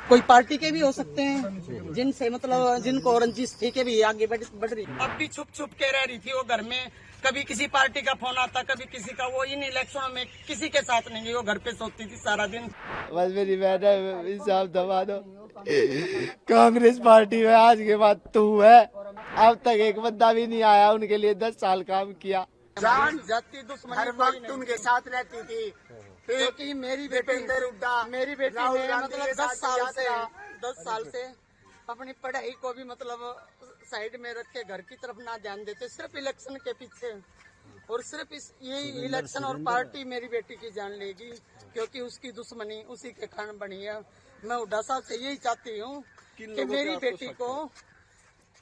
कोई पार्टी के भी हो सकते हैं जिनसे मतलब जिनको रंजिश थी के भी आगे बढ़ रही। अब भी छुप छुप के रह रही थी वो घर में, कभी किसी पार्टी का फोन आता कभी किसी का। वो इन इलेक्शनों में किसी के साथ नहीं गई, वो घर पे सोती थी सारा दिन। बस मेरी मैडम हिसाब दबा दो। कांग्रेस पार्टी में आज के बाद तू है, अब तक एक बंदा भी नहीं आया, उनके लिए 10 साल काम किया। जान जाती दुश्मनी हर वक्त उनके साथ रहती थी। क्योंकि मेरी बेटी ने मतलब 10 साल से अपनी पढ़ाई को भी मतलब साइड में रख के घर की तरफ ना ध्यान देते, सिर्फ इलेक्शन के पीछे। और सिर्फ यही इलेक्शन और पार्टी मेरी बेटी की जान लेगी, क्योंकि उसकी दुश्मनी उसी के कारण बनी है। मैं हुड्डा साहब से यही चाहती हूँ कि मेरी बेटी को,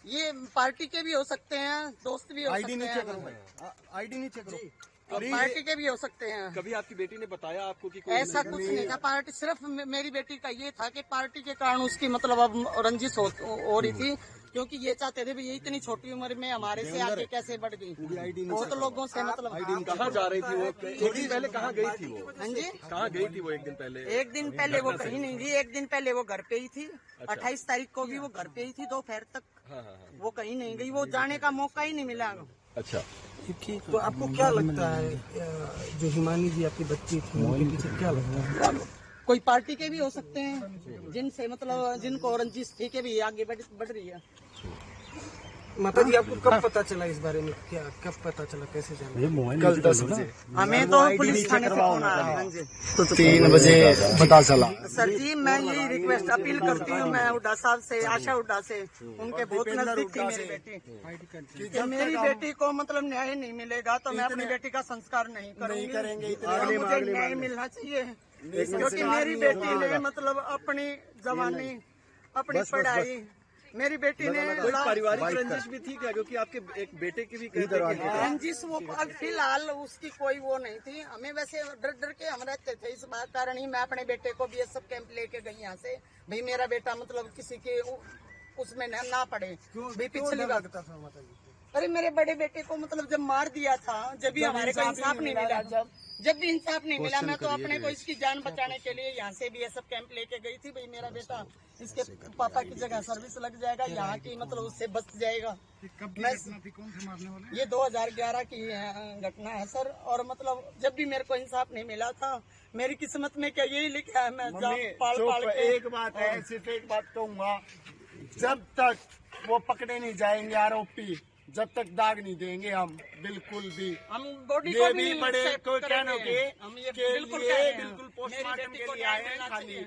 ये पार्टी के भी हो सकते हैं, दोस्त भी हो सकते हैं, आईडी नहीं चेक करो, पार्टी के भी हो सकते हैं। कभी आपकी बेटी ने बताया आपको कि कोई ऐसा कुछ नहीं था। पार्टी सिर्फ मेरी बेटी का ये था कि पार्टी के कारण उसकी मतलब अब रंजिश हो रही थी, क्योंकि ये चाहते थे भी ये इतनी छोटी उम्र में हमारे से आगे कैसे बढ़ गई। बहुत लोगों से मतलब कहाँ जा रही थी वो? एक दिन पहले कहाँ गई थी वो? हाँ जी, कहाँ गई थी वो एक दिन पहले? एक दिन पहले वो कहीं नहीं गई। एक दिन पहले वो घर पे ही थी। 28 तारीख को भी वो घर पे ही थी, दोपहर तक। वो कहीं नहीं गई, वो जाने का मौका ही नहीं मिला। अच्छा, तो आपको क्या लगता है जो हिमानी जी आपकी बच्ची थी उनके पीछे क्या लगता है? कोई पार्टी के भी हो सकते हैं जिनसे मतलब जिनको रंजिश थी के भी आगे बढ़ रही है। माता जी आपको कब पता चला इस बारे में? क्या कब पता चला, कैसे जाना? कल 10 बजे हमें तो पुलिस थाने से फोन आया। 3 बजे पता चला। सर जी, मैं यही रिक्वेस्ट अपील करती हूँ, मैं हुड्डा साहब से, आशा हुड्डा से, उनके बहुत नजदीक थी मेरी बेटी, कि मेरी बेटी को मतलब न्याय नहीं मिलेगा तो मैं अपनी बेटी का संस्कार नहीं करूँगी। और मुझे न्याय मिलना चाहिए, क्योंकि मेरी बेटी ने मतलब अपनी जवानी, अपनी पढ़ाई, मेरी बेटी ने पारिवारिक रंजिश भी थी क्या? क्योंकि आपके एक बेटे की भी कहते हैं रंजिश वो फिलहाल उसकी कोई वो नहीं थी। हमें वैसे डर के हम रहते थे, इस बात कारण ही मैं अपने बेटे को BSF कैंप लेके गई यहाँ से। भाई मेरा बेटा मतलब किसी के उसमें ना पड़े। भाई पिछली बात अरे मेरे बड़े बेटे को मतलब जब मार दिया था, जब भी हमारे को इंसाफ नहीं मिला, जब भी इंसाफ नहीं मिला, मैं तो अपने को इसकी जान बचाने के लिए यहाँ से BSF कैंप लेके गई थी। भाई मेरा बेटा इसके पापा की जगह सर्विस लग जाएगा, यहाँ की मतलब उससे बच जाएगा। ये 2011 की घटना है सर। और मतलब जब भी मेरे को इंसाफ नहीं मिला था, मेरी किस्मत में क्या यही लिखा है, मैं पाल के। एक बात है, सिर्फ एक बात कहूँगा, जब तक वो पकड़े नहीं जाएंगे आरोपी, जब तक दाग नहीं देंगे हम बिल्कुल भी। हम बॉडी ये को भी बड़े को कहने के हम ये बिल्कुल पोस्टमार्टम के लिए आए हैं खाली,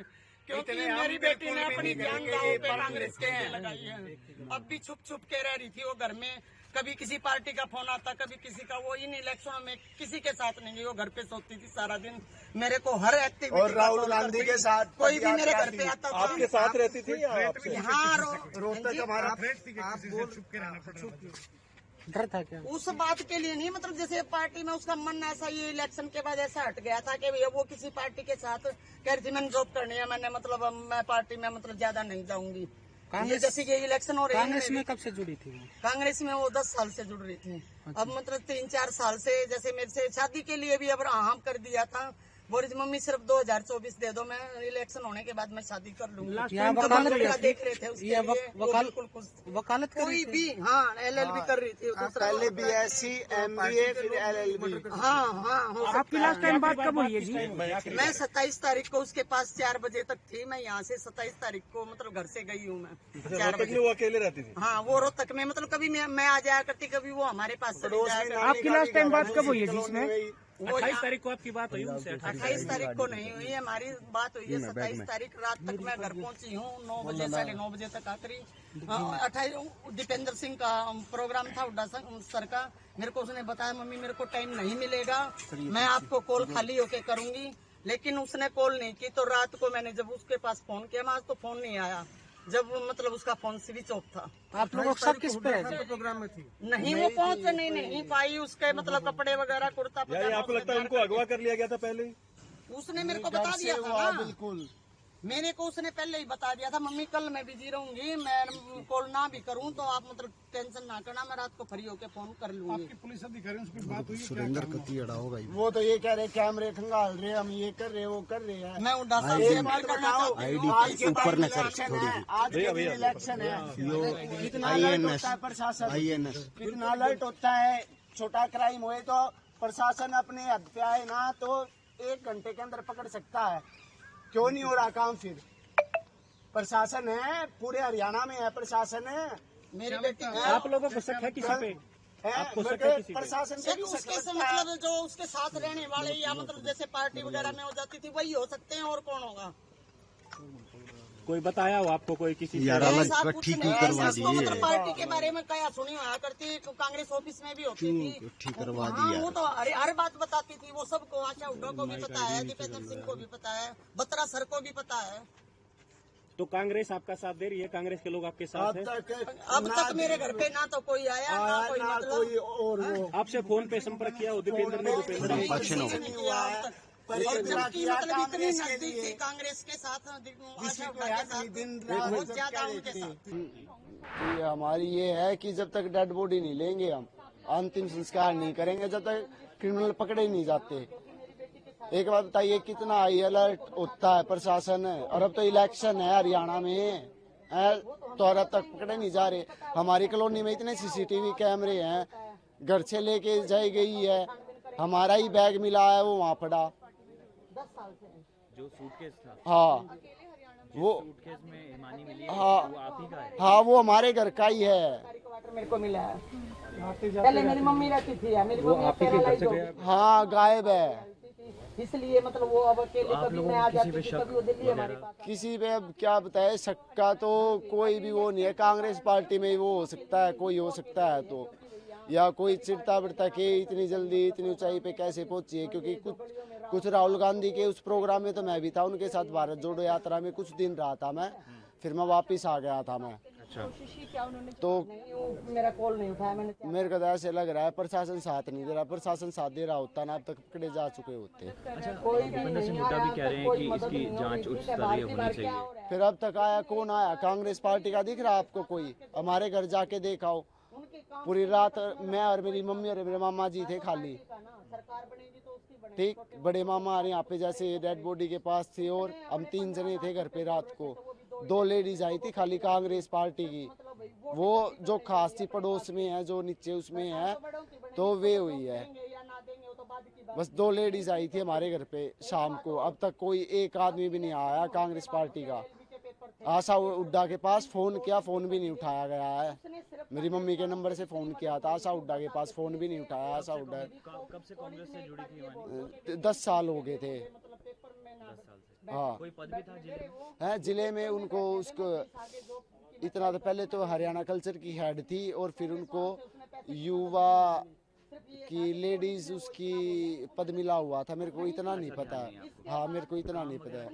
क्योंकि मेरी बेटी ने अपनी जान दांव पे कांग्रेस के लगाई है। अब भी छुप छुप के रह रही थी वो घर में, कभी किसी पार्टी का फोन आता कभी किसी का। वो इन इलेक्शनों में किसी के साथ नहीं गई, वो घर पे सोती थी सारा दिन। मेरे को हर एक्टिविटी और राहुल गांधी के साथ कोई भी मेरे घर पे आता था। आपके साथ रहती थी या आपसे? हाँ, रोहतक हमारा डर था क्या? उस बात के लिए नहीं, मतलब जैसे पार्टी में उसका मन ऐसा, ये इलेक्शन के बाद ऐसा हट गया था कि भैया वो किसी पार्टी के साथ कह रही थी मैंने जॉब करनी है, मैंने मतलब मैं पार्टी में मतलब ज्यादा नहीं जाऊंगी। ये जैसे कि इलेक्शन हो रही है, कांग्रेस में कब से जुड़ी थी वो? कांग्रेस में वो 10 साल से जुड़ रही थी। अब मतलब 3-4 साल से, जैसे मेरे से शादी के लिए भी अब हाँ कर दिया था। बोल रही मम्मी सिर्फ 2024 दे दो, मैं इलेक्शन होने के बाद मैं शादी कर लूंगी। देख रहे थे उसके लिए, वो बिल्कुल वकालत कोई भी। हाँ, LLB कर रही थी पहले BSc MBA फिर LLB। हाँ हाँ, आपकी लास्ट टाइम बात कब हुई है जी? मैं 27 तारीख को उसके पास 4 बजे तक थी। मैं यहाँ से 27 तारीख को मतलब घर से गई हूँ मैं 4 बजे। वो अकेले रहती थी? हाँ, वो रोहतक में, मतलब कभी मैं आ जाया करती, कभी वो हमारे पास चली जाया करती। आपकी लास्ट टाइम बात कब हुई है जिसमें? 28 तारीख को आपकी बात हुई उनसे? 28 तारीख को नहीं हुई हमारी बात, हुई है 27 तारीख रात तक मैं घर पहुंची हूँ। 9 बजे 9:30 बजे तक आखिरी 28 दीपेंद्र सिंह का प्रोग्राम था हुड्डा सर का। मेरे को उसने बताया मम्मी मेरे को टाइम नहीं मिलेगा, मैं आपको कॉल खाली होके करूंगी। लेकिन उसने कॉल नहीं की, तो रात को मैंने जब उसके पास फोन किया, मैं आज तो फोन नहीं आया, जब मतलब उसका फोन स्विच ऑफ था। आप लोग सब किस पे प्रोग्राम में थी? नहीं, वो पहुंच नहीं पाई। उसके मतलब कपड़े वगैरह, कुर्ता पजामा, आपको लगता है उनको अगवा कर लिया गया था पहले? उसने मेरे को बता दिया था ना। बिल्कुल मेरे को उसने पहले ही बता दिया था, मम्मी कल मैं बिजी रहूंगी, मैं कॉल ना भी करूं तो आप मतलब टेंशन ना करना, मैं रात को फ्री होके फोन कर लूंगी। पुलिस अधिकारी से बात हुई? सुरेंद्र कति अड़ा होगा। वो तो ये कह रहे कैमरे खंगाल रहे, हम ये कर रहे वो कर रहे हैं। मैं उड़ा साहब से बात करना चाहती हूँ। आज के ऊपर न कर थोड़ी आज के दिन इलेक्शन है, कितना अलर्ट होता है प्रशासन, कितना अलर्ट होता है। छोटा क्राइम हुए तो प्रशासन अपने हद पे आए ना तो 1 घंटे के अंदर पकड़ सकता है। क्यों नहीं हो रहा काम? फिर प्रशासन है, पूरे हरियाणा में है प्रशासन है। मेरी बेटी आप लोगों को शक है किसी पे? प्रशासन से भी उसके से मतलब जो उसके साथ रहने वाले या मतलब जैसे पार्टी वगैरह में हो जाती थी वही हो सकते हैं, और कौन होगा? कोई बताया हो आपको? कोई किसी यार अलग ठीक ही करवा दिए, मतलब पार्टी के बारे में क्या सुनी हुआ करती, कांग्रेस ऑफिस में भी होती थी, ठीक करवा हाँ दिया। वो तो हर बात बताती थी, वो सबको, आशा हुड्डा को भी पता है, दीपेंद्र सिंह को भी पता है, बत्रा सर को भी पता है। तो कांग्रेस आपका साथ दे रही है? कांग्रेस के लोग आपके साथ हैं? अब तक मेरे घर पे ना तो कोई आया ना कोई मतलब और वो आपसे फोन पे संपर्क किया हो दीपेंद्र ने? दीपेंद्र ने नहीं किया अब तक। और जबकि मतलब इतनी नजदीक थी कांग्रेस के साथ, आशा हुड्डा के साथ, बहुत ज्यादा उनके साथ। ये हमारी ये है कि जब तक डेड बॉडी नहीं लेंगे, हम अंतिम संस्कार नहीं करेंगे जब तक क्रिमिनल पकड़े नहीं जाते। एक बात बताइए, कितना हाई अलर्ट होता है प्रशासन, और अब तो इलेक्शन है हरियाणा में तो और अब तक पकड़े नहीं जा रहे। हमारी कॉलोनी में इतने सीसीटीवी कैमरे हैं, घर से लेके जाई गई है, हमारा ही बैग मिला है वो वहाँ पड़ा। जो सूटकेस था, हाँ वो सूटकेस में हिमानी मिली है, हाँ वो आप ही का है? हाँ वो हमारे घर का ही है। मेरे को मिला है, पहले मेरी मम्मी रहती थी, मेरी मम्मी पैरालाइज हो गई, हाँ गायब है, इसलिए मतलब वो अब अकेले कभी मैं आ जाती थी, कभी वो दिल्ली हमारे पास। किसी पे अब क्या बताए, सक्का तो कोई भी वो नहीं है। कांग्रेस पार्टी में वो हो सकता है, कोई हो सकता है तो, या कोई चिढ़ता बिड़ता के इतनी जल्दी इतनी ऊंचाई पे कैसे पहुंची है। क्योंकि कुछ राहुल गांधी के उस प्रोग्राम में तो मैं भी था उनके साथ, भारत जोड़ो यात्रा में कुछ दिन रहा था मैं, फिर मैं वापस आ गया था मैं। तो मेरा कॉल नहीं उठाया मैंने। मेरे को तो ऐसे लग रहा है प्रशासन साथ नहीं दे रहा, प्रशासन साथ दे रहा होता ना अब तक पकड़े जा चुके होते। दीपेंद्र सिंह हुड्डा भी कह रहे हैं कि इसकी जांच उच्च स्तरीय होनी चाहिए। फिर अब तक आया कौन आया? कांग्रेस पार्टी का दिख रहा आपको कोई? हमारे घर जाके देखाओ, पूरी रात मैं और मेरी मम्मी और मेरे मामा जी थे खाली। ठीक, बड़े मामा आ रहे यहाँ पे जैसे डेड बॉडी के पास थे, और हम 3 जने थे घर पे। रात को 2 लेडीज आई थी खाली कांग्रेस पार्टी की, वो जो खास थी पड़ोस में है, जो नीचे उसमें है, तो वे हुई है। बस 2 लेडीज आई थी हमारे घर पे शाम को। अब तक कोई एक आदमी भी नहीं आया कांग्रेस पार्टी का। आशा हुड्डा के पास फोन किया, फोन भी नहीं उठाया गया है। मेरी मम्मी के नंबर से फोन किया था आशा हुड्डा के पास, फोन भी नहीं उठाया आशा हुड्डा। कब से कांग्रेस से जुड़ी थी हिमानी? 10 साल हो गए थे। 10 साल से। हाँ कोई पद भी था जिले में? है जिले में उनको, उसको इतना तो पहले तो हरियाणा कल्चर की हेड थी, और फिर उनको युवा की लेडीज उसकी पद मिला हुआ था। मेरे को इतना नहीं पता है, हाँ मेरे को इतना नहीं पता है।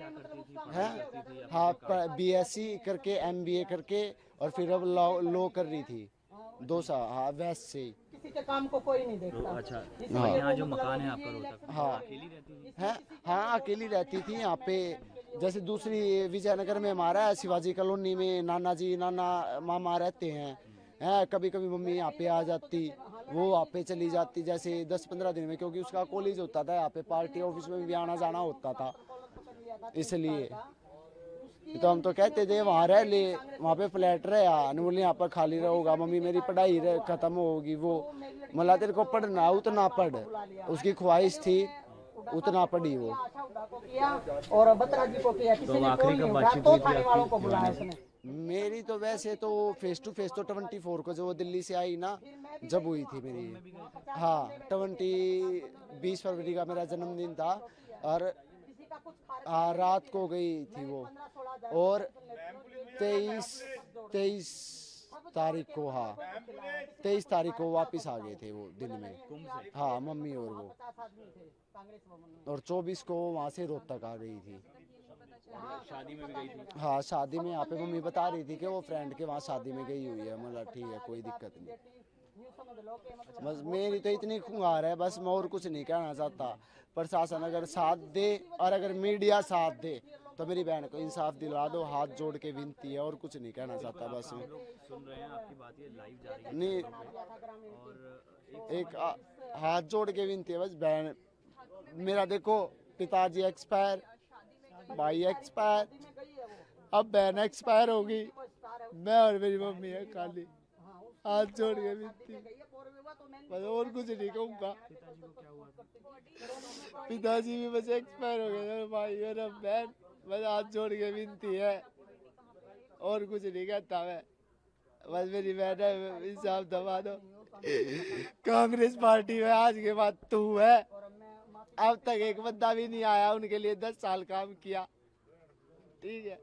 हाँ BSc करके MBA करके, और फिर अब लॉ कर रही थी 2 साल। हाँ वेस्ट से ही। किसी के काम को कोई नहीं देखता। अच्छा, यहाँ जो मकान है आपका रोहतक, हाँ अकेली रहती थी? है, हाँ अकेली रहती थी यहाँ पे। जैसे दूसरी विजयनगर में हमारा है, शिवाजी कॉलोनी में नाना जी नाना मामा रहते हैं। कभी कभी मम्मी यहाँ पे आ जाती, वो यहाँ पे चली जाती जैसे 10-15 दिन में, क्योंकि उसका कॉलेज होता था यहाँ पे, पार्टी ऑफिस में भी आना जाना होता था, इसलिए। तो हम तो कहते थे वहाँ रह ले, वहाँ पे फ्लैट रहे, बोले यहाँ पर खाली रहोगा, मम्मी मेरी पढ़ाई खत्म होगी। वो मतलब तेरे को पढ़ना उतना पढ़, उसकी ख्वाहिश थी उतना पढ़ी वो। और बत्रा जी को किया, किसी ने कॉल नहीं उठाया, तो थाने वालों को बुलाया उसने। मेरी तो वैसे तो फेस टू फेस तो 24 को जो दिल्ली से आई ना, जब हुई थी मेरी। हाँ 20 फरवरी का मेरा जन्मदिन था, और रात को गई थी वो, और 23 तारीख को, हाँ 23 तारीख को वापस आ गए थे वो दिन में। हाँ मम्मी और वो, और 24 को वहाँ से रोहतक आ गई थी। शादी में भी गई थी? हाँ शादी में, यहाँ पे मम्मी बता रही थी कि वो फ्रेंड के वहाँ शादी में गई हुई है। मतलब ठीक है, कोई दिक्कत नहीं। बस मेरी तो इतनी खुंगार है, बस मैं और कुछ नहीं कहना चाहता। प्रशासन अगर साथ दे और अगर मीडिया साथ दे तो मेरी बहन को इंसाफ दिला दो, हाथ जोड़ के विनती है, और कुछ नहीं कहना चाहता बस मैं। सुन रहे हैं आपकी बात, ये लाइव जा रही है नहीं, और एक हाथ जोड़ के विनती है बस। बहन मेरा देखो, पिताजी एक्सपायर, भाई एक्सपायर, अब बहन एक्सपायर होगी, मैं और मेरी मम्मी है खाली। हाथ जोड़ के विनती, बस और कुछ नहीं कहूँगा। पिताजी भी बस एक्सपायर हो गए, भाई और अब बहन, बस हाथ जोड़ के विनती है, और कुछ नहीं कहता मैं। बस मेरी बहन है, इंसाफ दबा दो। कांग्रेस पार्टी में आज के बाद तू है, अब तक एक बंदा भी नहीं आया, उनके लिए 10 साल काम किया, ठीक है।